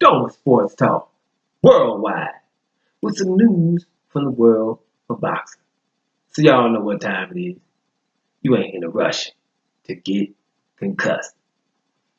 Dope Sports Talk worldwide with some news from the world of boxing. So y'all know what time it is. You ain't in a rush to get concussed.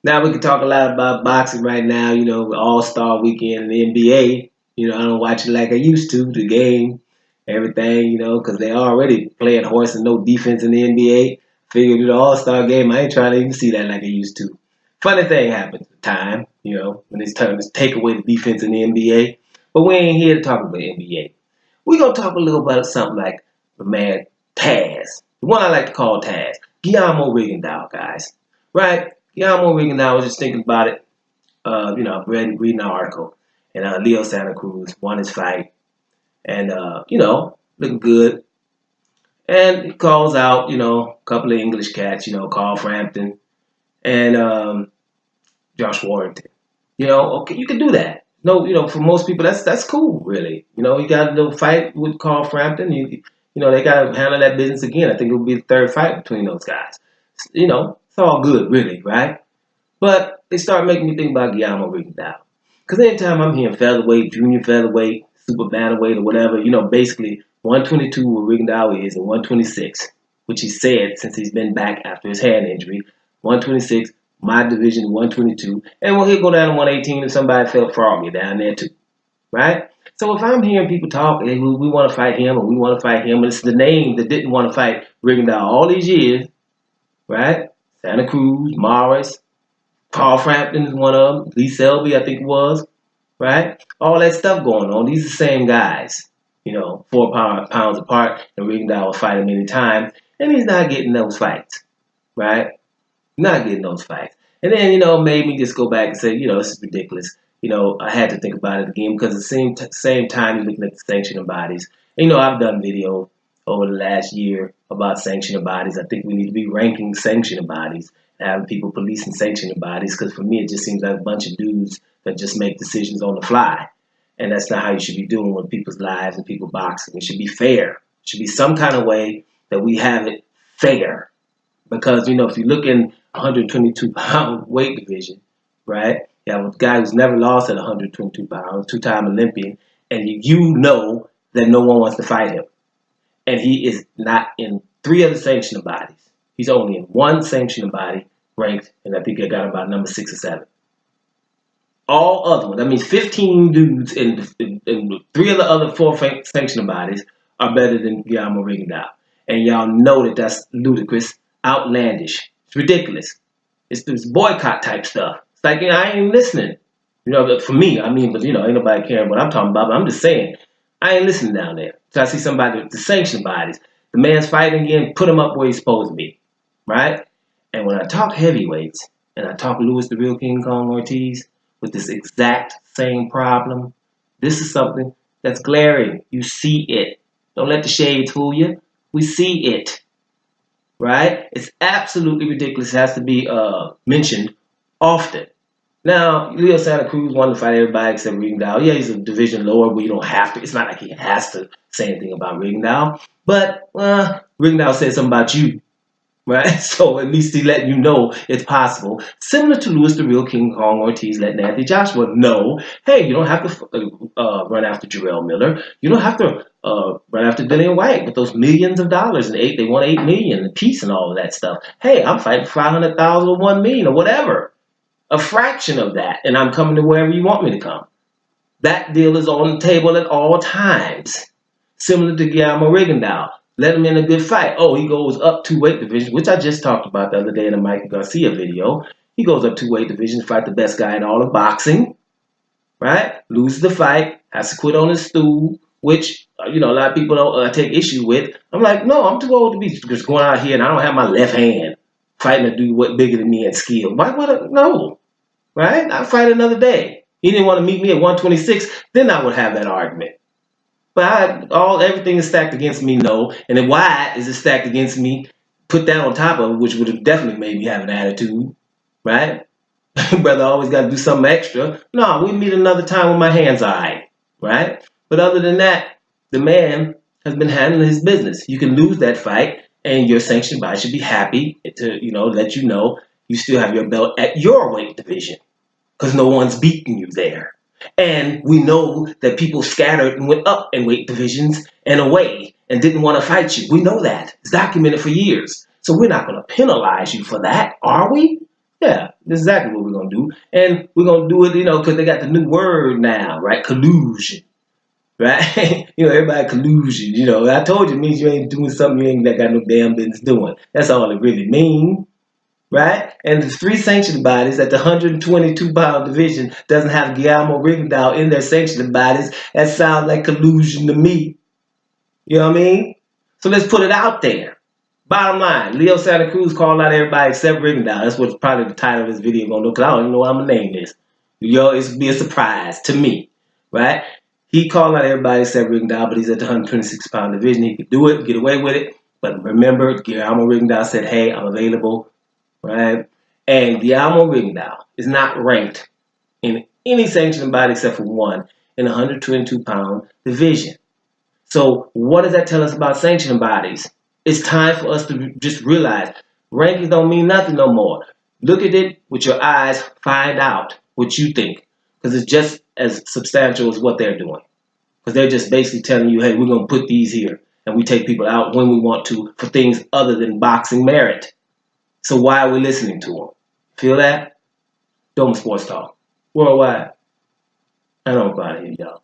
Now we can talk a lot about boxing right now, All-Star weekend in the NBA. I don't watch it like I used to, the game, everything, because they already playing horse and no defense in the NBA. Figured the All-Star game, I ain't trying to even see that like I used to. Funny thing happens at the time, when it's time to take away the defense in the NBA. But we ain't here to talk about NBA. We're going to talk a little about something like the man Taz. The one I like to call Taz. Guillermo Rigondeaux, guys. Right? Guillermo Rigondeaux, I was just thinking about it. Reading an article. And Leo Santa Cruz won his fight. And, looking good. And he calls out, a couple of English cats, Carl Frampton and Josh Warrington. Okay, you can do that. No, for most people, that's cool, really. You got a little fight with Carl Frampton. They got to handle that business again. I think it'll be the third fight between those guys. It's all good, really, right? But they start making me think about Guillermo Rigondeaux. Because anytime I'm hearing featherweight, junior featherweight, super bantamweight, or whatever, basically 122 where Rigondeaux is and 126, which he said since he's been back after his hand injury. 126, my division 122, and he'll go down to 118 if somebody felt froggy down there too, right? So if I'm hearing people talk, hey, we want to fight him, or we want to fight him, and it's the name that didn't want to fight Rigondeaux all these years, right? Santa Cruz, Morris, Carl Frampton is one of them, Lee Selby, I think it was, right? All that stuff going on. These are the same guys, 4 pounds apart, and Rigondeaux will fight him anytime, and he's not getting those fights, right? Not getting those fights. And then, made me just go back and say, this is ridiculous. I had to think about it again because at the same time you're looking at the sanctioning bodies. And, I've done video over the last year about sanctioning bodies. I think we need to be ranking sanctioning bodies, having people policing sanctioning bodies, because for me it just seems like a bunch of dudes that just make decisions on the fly. And that's not how you should be doing with people's lives and people boxing. It should be fair. It should be some kind of way that we have it fair. Because, if you look in 122-pound weight division, right? You have a guy who's never lost at 122 pounds, 2-time Olympian, and you know that no one wants to fight him. And he is not in 3 other sanctioning bodies. He's only in 1 sanctioning body ranked, and I think I got about number 6 or 7. All other ones, that means 15 dudes in 3 of the other 4 sanctioning bodies are better than Guillermo Rigondeaux. And y'all know that that's ludicrous, outlandish. It's ridiculous. It's this boycott type stuff. It's like, I ain't listening. For me, but ain't nobody caring what I'm talking about. But I'm just saying, I ain't listening down there. So I see somebody with the sanctioned bodies. The man's fighting again, put him up where he's supposed to be. Right? And when I talk heavyweights, and I talk Louis the Real King Kong Ortiz with this exact same problem, this is something that's glaring. You see it. Don't let the shades fool you. We see it. Right? It's absolutely ridiculous. It has to be mentioned often. Now, Leo Santa Cruz wanted to fight everybody except Rigondeaux. Yeah, he's a division lower where you don't have to. It's not like he has to say anything about Rigondeaux. But Rigondeaux said something about you. Right? So at least he letting you know it's possible. Similar to Louis the Real King Kong Ortiz letting Anthony Joshua know, hey, you don't have to run after Jarrell Miller. You don't have to run after Dillian White with those millions of dollars. And they want $8 million apiece and all of that stuff. Hey, I'm fighting for $500,000 or $1 million or whatever. A fraction of that, and I'm coming to wherever you want me to come. That deal is on the table at all times. Similar to Guillermo Rigondeaux. Let him in a good fight. Oh, he goes up 2 weight divisions, which I just talked about the other day in the Mike Garcia video. He goes up 2 weight divisions to fight the best guy in all of boxing. Right? Loses the fight. Has to quit on his stool, which, a lot of people don't take issue with. I'm like, no, I'm too old to be just going out here and I don't have my left hand fighting a dude bigger than me in skill. Why would I? No. Right? I'll fight another day. He didn't want to meet me at 126, then I would have that argument. But everything is stacked against me, no. And then why is it stacked against me? Put that on top of it, which would have definitely made me have an attitude, right? Brother always got to do something extra. No, we meet another time when my hands are high, right? But other than that, the man has been handling his business. You can lose that fight, and your sanctioned body should be happy to, let you know you still have your belt at your weight division. because no one's beating you there. And we know that people scattered and went up in weight divisions and away and didn't want to fight you. We know that. It's documented for years. So we're not going to penalize you for that, are we? Yeah, that's exactly what we're going to do. And we're going to do it, because they got the new word now, right? Collusion, right? Everybody collusion. I told you it means you ain't doing something you ain't got no damn business doing. That's all it really means. Right? And the 3 sanctioning bodies at the 122-pound division doesn't have Guillermo Rigondeaux in their sanctioning bodies. That sounds like collusion to me. You know what I mean? So let's put it out there. Bottom line, Leo Santa Cruz called out everybody except Rigondeaux. That's what's probably the title of this video going to look, because I don't even know what I'm going to name this. It's going to be a surprise to me. Right? He called out everybody except Rigondeaux, but he's at the 126-pound division. He could do it, get away with it. But remember, Guillermo Rigondeaux said, hey, I'm available. Right? And Guillermo Rigondeaux is not ranked in any sanctioning body except for one in the 122-pound division. So what does that tell us about sanctioning bodies? It's time for us to just realize rankings don't mean nothing no more. Look at it with your eyes, find out what you think, because it's just as substantial as what they're doing. Because they're just basically telling you, hey, we're going to put these here, and we take people out when we want to for things other than boxing merit. So why are we listening to them? Feel that? Dome Sports Talk. Worldwide. I don't go out of here, y'all.